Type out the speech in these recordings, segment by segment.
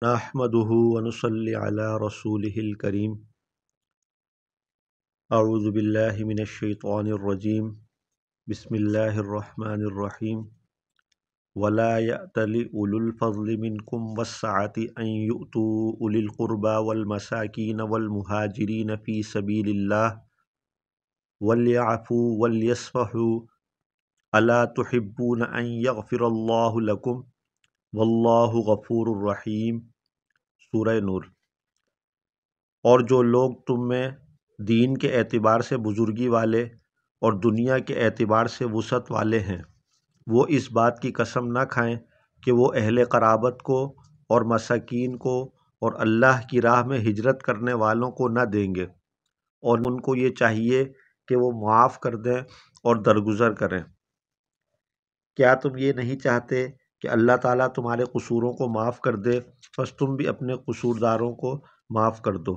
نحمده ونصلي على رسوله الكريم اعوذ باللہ من الشیطان الرجیم بسم اللہ الرحمن الرحیم ولا يأتل أولو الفضل منكم والسعة أن يؤتوا أولي القربى والمساكين والمهاجرين في سبيل الله وليعفوا وليصفحوا ألا تحبون أن يغفر الله لكم والله غفور رحیم۔ سورہ نور۔ اور جو لوگ تم میں دین کے اعتبار سے بزرگی والے اور دنیا کے اعتبار سے وسعت والے ہیں، وہ اس بات کی قسم نہ کھائیں کہ وہ اہل قرابت کو اور مساکین کو اور اللہ کی راہ میں ہجرت کرنے والوں کو نہ دیں گے، اور ان کو یہ چاہیے کہ وہ معاف کر دیں اور درگزر کریں۔ کیا تم یہ نہیں چاہتے کہ اللہ تعالیٰ تمہارے قصوروں کو معاف کر دے؟ پس تم بھی اپنے قصورداروں کو معاف کر دو،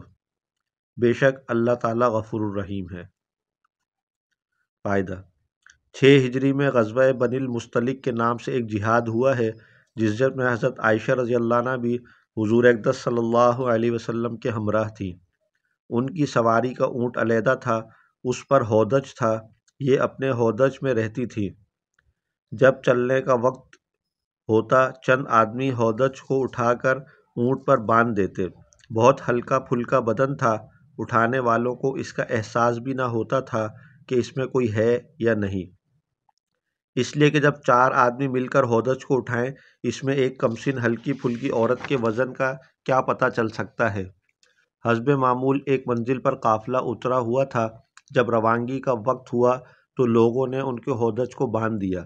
بے شک اللہ تعالیٰ غفور الرحیم ہے۔ فائدہ: 6 ہجری میں غزوہ بنی المصطلق کے نام سے ایک جہاد ہوا ہے، جس میں حضرت عائشہ رضی اللہ عنہ بھی حضور اقدس صلی اللہ علیہ وسلم کے ہمراہ تھی۔ ان کی سواری کا اونٹ علیحدہ تھا، اس پر ہودج تھا، یہ اپنے ہودج میں رہتی تھی۔ جب چلنے کا وقت ہوتا چند آدمی ہودج کو اٹھا کر اونٹ پر باندھ دیتے۔ بہت ہلکا پھلکا بدن تھا، اٹھانے والوں کو اس کا احساس بھی نہ ہوتا تھا کہ اس میں کوئی ہے یا نہیں، اس لیے کہ جب 4 آدمی مل کر ہودج کو اٹھائیں، اس میں ایک کمسن ہلکی پھلکی عورت کے وزن کا کیا پتہ چل سکتا ہے۔ حسب معمول ایک منزل پر قافلہ اترا ہوا تھا، جب روانگی کا وقت ہوا تو لوگوں نے ان کے ہودج کو باندھ دیا۔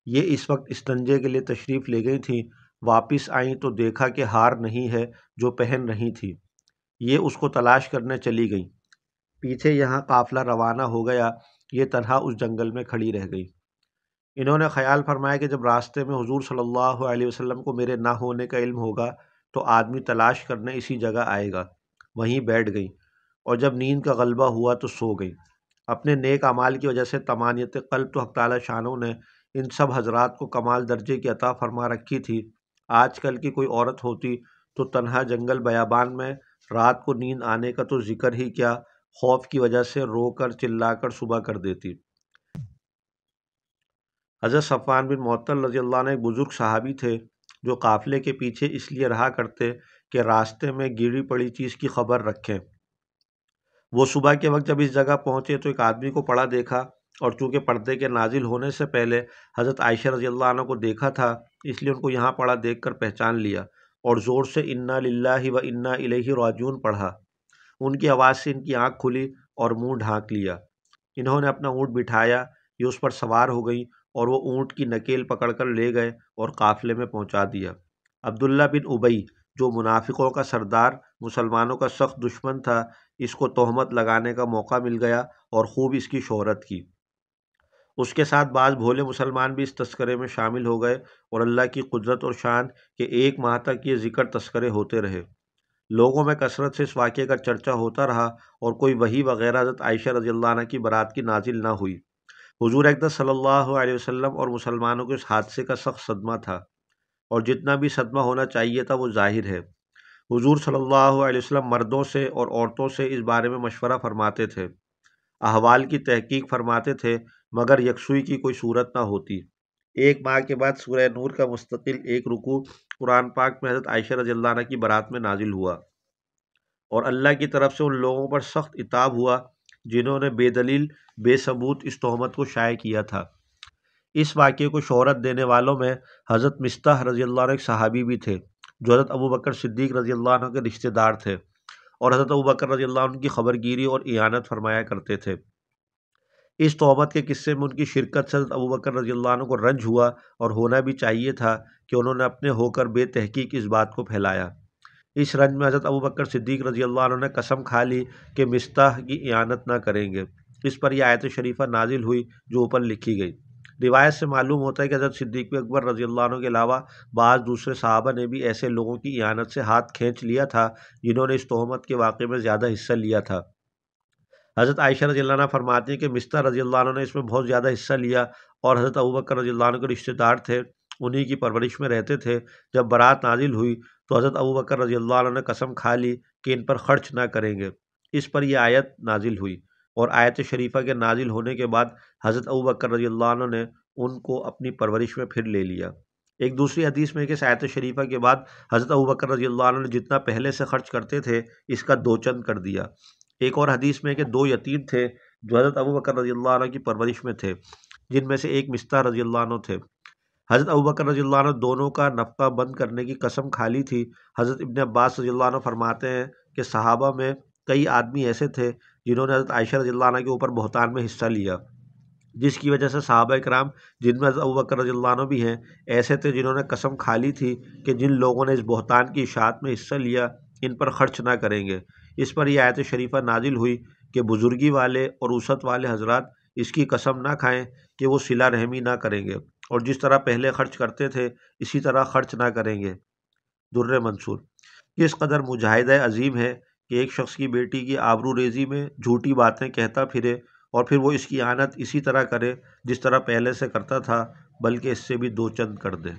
یہ اس وقت استنجے کے لیے تشریف لے گئی تھیں، واپس آئیں تو دیکھا کہ ہار نہیں ہے جو پہن رہی تھی۔ یہ اس کو تلاش کرنے چلی گئیں۔ پیچھے یہاں قافلہ روانہ ہو گیا، یہ تنہا اس جنگل میں کھڑی رہ گئی۔ انہوں نے خیال فرمایا کہ جب راستے میں حضور صلی اللہ علیہ وسلم کو میرے نہ ہونے کا علم ہوگا تو آدمی تلاش کرنے اسی جگہ آئے گا۔ وہیں بیٹھ گئیں، اور جب نیند کا غلبہ ہوا تو سو گئیں۔ اپنے نیک اعمال کی وجہ سے طمانینت قلب تو حق تعالیٰ شانوں نے ان سب حضرات کو کمال درجے کی عطا فرما رکھی تھی۔ آج کل کی کوئی عورت ہوتی تو تنہا جنگل بیابان میں رات کو نیند آنے کا تو ذکر ہی کیا، خوف کی وجہ سے رو کر چلا کر صبح کر دیتی۔ حضرت صفوان بن معطل رضی اللہ عنہ ایک بزرگ صحابی تھے جو قافلے کے پیچھے اس لیے رہا کرتے کہ راستے میں گری پڑی چیز کی خبر رکھیں۔ وہ صبح کے وقت جب اس جگہ پہنچے تو ایک آدمی کو پڑا دیکھا، اور چونکہ پردے کے نازل ہونے سے پہلے حضرت عائشہ رضی اللہ عنہ کو دیکھا تھا، اس لیے ان کو یہاں پڑا دیکھ کر پہچان لیا اور زور سے انا للہ و انا الیہ راجعون پڑھا۔ ان کی آواز سے ان کی آنکھ کھلی اور منہ ڈھانک لیا۔ انہوں نے اپنا اونٹ بٹھایا، یہ اس پر سوار ہو گئی اور وہ اونٹ کی نکیل پکڑ کر لے گئے اور قافلے میں پہنچا دیا۔ عبداللہ بن ابی جو منافقوں کا سردار، مسلمانوں کا سخت دشمن تھا، اس کو تہمت لگانے کا موقع مل گیا اور خوب اس کی شہرت کی۔ اس کے ساتھ بعض بھولے مسلمان بھی اس تذکرے میں شامل ہو گئے، اور اللہ کی قدرت اور شان کے 1 ماہ تک یہ ذکر تذکرے ہوتے رہے۔ لوگوں میں کثرت سے اس واقعے کا چرچا ہوتا رہا، اور کوئی وحی وغیرہ حضرت عائشہ رضی اللہ عنہ کی برات کی نازل نہ ہوئی۔ حضور اقدس صلی اللہ علیہ وسلم اور مسلمانوں کو اس حادثے کا سخت صدمہ تھا، اور جتنا بھی صدمہ ہونا چاہیے تھا وہ ظاہر ہے۔ حضور صلی اللہ علیہ وسلم مردوں سے اور عورتوں سے اس بارے میں مشورہ فرماتے تھے، احوال کی تحقیق فرماتے تھے، مگر یکسوئی کی کوئی صورت نہ ہوتی۔ 1 ماہ کے بعد سورہ نور کا مستقل ایک رکوع قرآن پاک میں حضرت عائشہ رضی اللہ عنہ کی برات میں نازل ہوا، اور اللہ کی طرف سے ان لوگوں پر سخت عتاب ہوا جنہوں نے بے دلیل بے ثبوت اس تہمت کو شائع کیا تھا۔ اس واقعے کو شہرت دینے والوں میں حضرت مصطح رضی اللہ عنہ ایک صحابی بھی تھے جو حضرت ابوبکر صدیق رضی اللہ عنہ کے رشتہ دار تھے، اور حضرت ابوبکر رضی اللہ عنہ کی خبرگیری اور اعانت فرمایا کرتے تھے۔ اس تہمت کے قصے میں ان کی شرکت سے حضرت ابوبکر رضی اللہ عنہ کو رنج ہوا، اور ہونا بھی چاہیے تھا کہ انہوں نے اپنے ہو کر بے تحقیق اس بات کو پھیلایا۔ اس رنج میں حضرت ابوبکر صدیق رضی اللہ عنہ نے قسم کھا لی کہ مصطح کی اعانت نہ کریں گے۔ اس پر یہ آیت شریفہ نازل ہوئی جو اوپر لکھی گئی۔ روایت سے معلوم ہوتا ہے کہ حضرت صدیق اکبر رضی اللہ عنہ کے علاوہ بعض دوسرے صحابہ نے بھی ایسے لوگوں کی اعانت سے ہاتھ کھینچ لیا تھا جنہوں نے اس تہمت کے واقعے میں زیادہ حصہ لیا تھا۔ حضرت عائشہ رضی اللہ عنہ فرماتی ہیں کہ مصطح رضی اللہ عنہ نے اس میں بہت زیادہ حصہ لیا، اور حضرت ابوبکر رضی اللہ عنہ کے رشتہ دار تھے، انہی کی پرورش میں رہتے تھے۔ جب برات نازل ہوئی تو حضرت ابوبکر رضی اللہ عنہ نے قسم کھا لی کہ ان پر خرچ نہ کریں گے۔ اس پر یہ آیت نازل ہوئی، اور آیت شریفہ کے نازل ہونے کے بعد حضرت ابوبکر رضی اللہ عنہ نے ان کو اپنی پرورش میں پھر لے لیا۔ ایک دوسری حدیث میں کہ اس آیت شریفہ کے بعد حضرت ابوبکر رضی اللہ عنہ نے جتنا پہلے سے خرچ کرتے تھے اس کا دو چند کر دیا۔ ایک اور حدیث میں کہ 2 یتیم تھے جو حضرت ابوبکر رضی اللہ عنہ کی پرورش میں تھے، جن میں سے ایک مستح رضی اللہ عنہ تھے۔ حضرت ابوبکر رضی اللہ عنہ دونوں کا نفقہ بند کرنے کی قسم کھا لی تھی۔ حضرت ابن عباس رضی اللہ عنہ فرماتے ہیں کہ صحابہ میں کئی آدمی ایسے تھے جنہوں نے حضرت عائشہ رضی اللہ عنہ کے اوپر بہتان میں حصہ لیا، جس کی وجہ سے صحابہ کرام جن میں حضرت ابوبکر رضی اللہ عنہ بھی ہیں ایسے تھے جنہوں نے قسم کھا لی تھی کہ جن لوگوں نے اس بہتان کی اشاعت میں حصہ لیا ان پر خرچ نہ کریں گے۔ اس پر یہ آیت شریفہ نازل ہوئی کہ بزرگی والے اور وسعت والے حضرات اس کی قسم نہ کھائیں کہ وہ صلہ رحمی نہ کریں گے، اور جس طرح پہلے خرچ کرتے تھے اسی طرح خرچ نہ کریں گے۔ در منصور کس قدر مجاہدہ عظیم ہے کہ ایک شخص کی بیٹی کی آبرو ریزی میں جھوٹی باتیں کہتا پھرے اور پھر وہ اس کی اعانت اسی طرح کرے جس طرح پہلے سے کرتا تھا، بلکہ اس سے بھی 2 چند کر دے۔